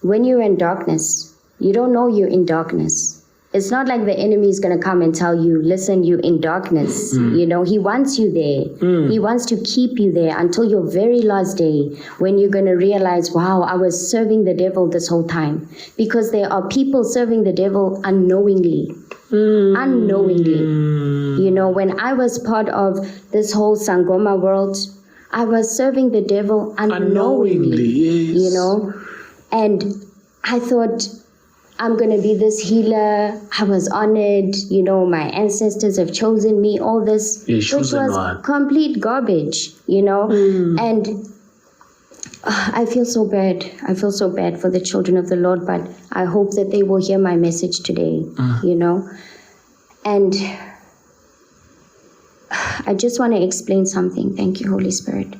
when you're in darkness, you don't know you're in darkness. It's not like the enemy is going to come and tell you, listen, you're in darkness. You know, he wants you there. He wants to keep you there until your very last day, when you're going to realize, wow, I was serving the devil this whole time. Because there are people serving the devil unknowingly. Unknowingly. You know, when I was part of this whole Sangoma world, I was serving the devil unknowingly. Yes. You know, and I thought, I'm going to be this healer. I was honored. You know, my ancestors have chosen me, all this, which was complete garbage, you know. And I feel so bad. I feel so bad for the children of the Lord, but I hope that they will hear my message today, you know. And I just want to explain something. Thank you, Holy Spirit.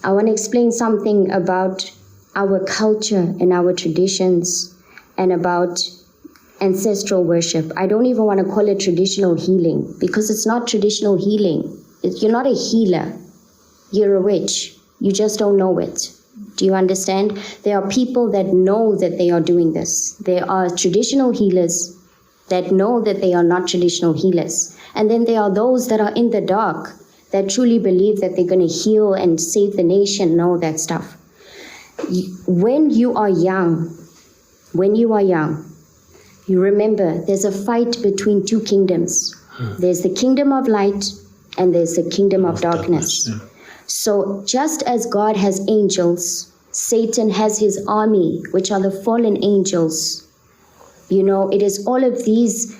I want to explain something about our culture and our traditions, and about ancestral worship. I don't even want to call it traditional healing, because it's not traditional healing. You're not a healer. You're a witch. You just don't know it. Do you understand? There are people that know that they are doing this. There are traditional healers that know that they are not traditional healers. And then there are those that are in the dark that truly believe that they're going to heal and save the nation and all that stuff. When you are young, you remember there's a fight between two kingdoms. There's the kingdom of light and there's the kingdom of darkness. So just as God has angels, Satan has his army, which are the fallen angels. You know, it is all of these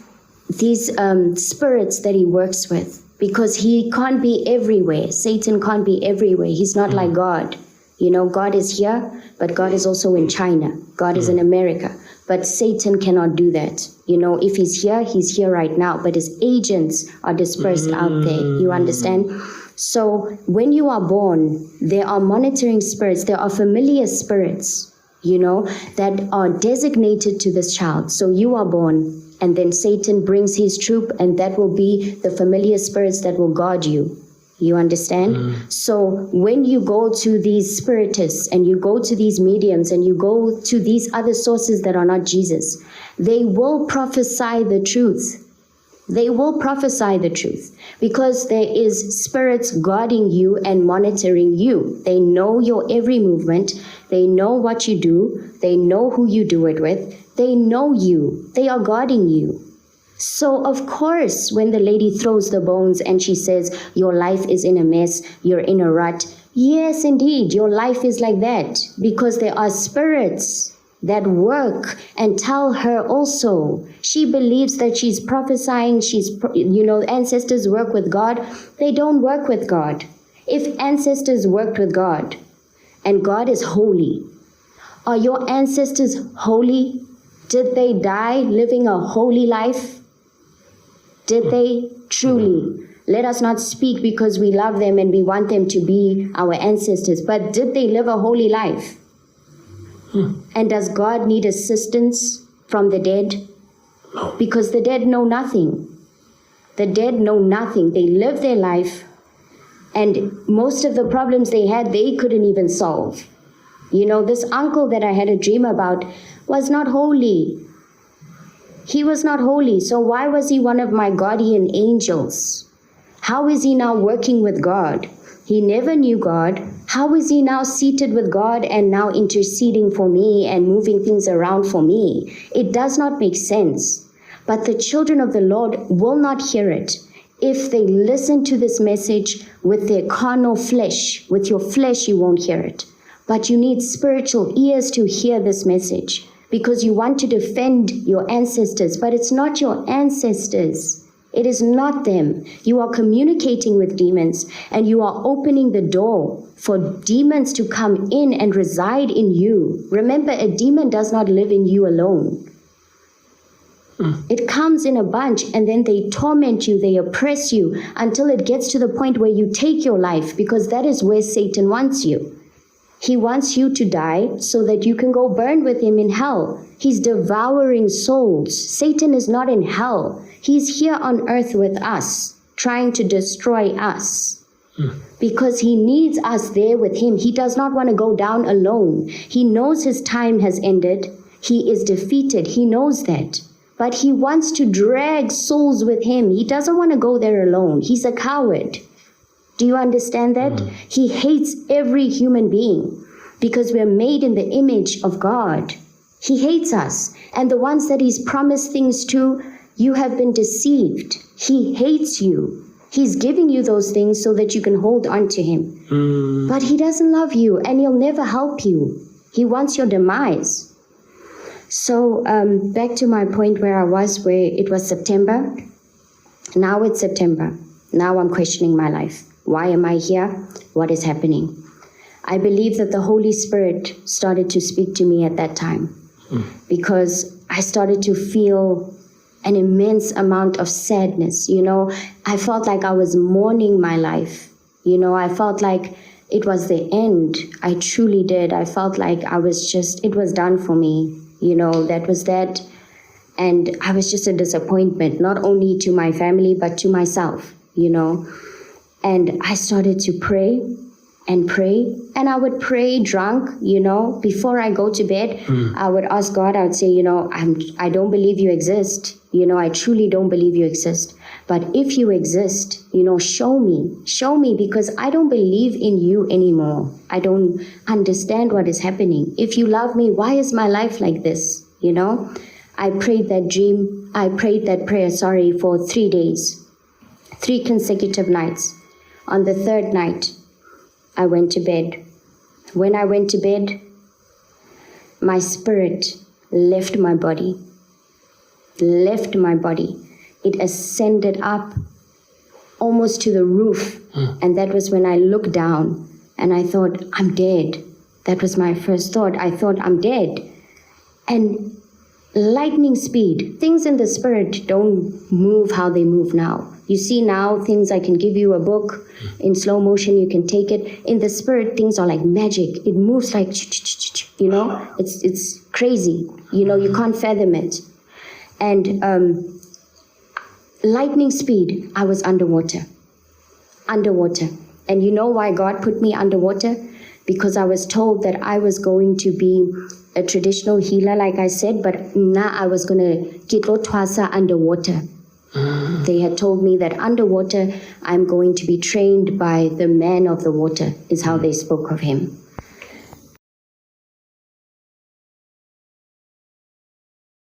spirits that he works with, because he can't be everywhere. Satan can't be everywhere. He's not like God. You know, God is here, but God is also in China. God is in America. But Satan cannot do that. You know, if he's here right now, but his agents are dispersed out there. You understand? So when you are born, there are monitoring spirits, there are familiar spirits, you know, that are designated to this child. So you are born, and then Satan brings his troop, and that will be the familiar spirits that will guard you. You understand? So when you go to these spiritists and you go to these mediums and you go to these other sources that are not Jesus, they will prophesy the truth. They will prophesy the truth, because there is spirits guarding you and monitoring you. They know your every movement. They know what you do. They know who you do it with. They know you. They are guarding you. So, of course, when the lady throws the bones and she says, your life is in a mess, you're in a rut. Yes, indeed, your life is like that, because there are spirits that work and tell her also. She believes that she's prophesying, ancestors work with God. They don't work with God. If ancestors worked with God, and God is holy, are your ancestors holy? Did they die living a holy life? Did they truly? Let us not speak because we love them and we want them to be our ancestors, but did they live a holy life? And does God need assistance from the dead? No. Because the dead know nothing. The dead know nothing. They live their life, and most of the problems they had, they couldn't even solve. You know, this uncle that I had a dream about was not holy. He was not holy. So why was he one of my guardian angels? How is he now working with God? He never knew God. How is he now seated with God and now interceding for me and moving things around for me? It does not make sense. But the children of the Lord will not hear it if they listen to this message with their carnal flesh. With your flesh, you won't hear it. But you need spiritual ears to hear this message, because you want to defend your ancestors, but it's not your ancestors. It is not them. You are communicating with demons, and you are opening the door for demons to come in and reside in you. Remember, a demon does not live in you alone. It comes in a bunch, and then they torment you, they oppress you until it gets to the point where you take your life, because that is where Satan wants you. He wants you to die so that you can go burn with him in hell. He's devouring souls. Satan is not in hell. He's here on earth with us, trying to destroy us. because he needs us there with him. He does not want to go down alone. He knows his time has ended. He is defeated. He knows that. But he wants to drag souls with him. He doesn't want to go there alone. He's a coward. Do you understand that? He hates every human being because we're made in the image of God. He hates us. And the ones that he's promised things to, you have been deceived. He hates you. He's giving you those things so that you can hold on to him. But he doesn't love you and he'll never help you. He wants your demise. So back to my point where I was, where it was September. Now it's September. Now I'm questioning my life. Why am I here? What is happening? I believe that the Holy Spirit started to speak to me at that time because I started to feel an immense amount of sadness. You know, I felt like I was mourning my life. You know, I felt like it was the end. I truly did. I felt like I was just, it was done for me. You know, that was that. And I was just a disappointment, not only to my family, but to myself, you know. And I started to pray and pray. And I would pray drunk, you know, before I go to bed. I would ask God, I would say, you know, I don't believe you exist. You know, I truly don't believe you exist. But if you exist, you know, show me, because I don't believe in you anymore. I don't understand what is happening. If you love me, why is my life like this? You know, I prayed that prayer, for 3 days, 3 consecutive nights. On the 3rd night, I went to bed. When I went to bed, my spirit left my body. It ascended up almost to the roof. And that was when I looked down and I thought, I'm dead. That was my first thought. I thought, I'm dead. And lightning speed, things in the spirit don't move how they move now. You see now things, I can give you a book in slow motion, you can take it. In the spirit, things are like magic. It moves like, you know, it's crazy. You know, you can't fathom it. And lightning speed, I was underwater. And you know why God put me underwater? Because I was told that I was going to be a traditional healer, like I said, but now I was going to get Twasa underwater. They had told me that underwater, I'm going to be trained by the man of the water, is how they spoke of him.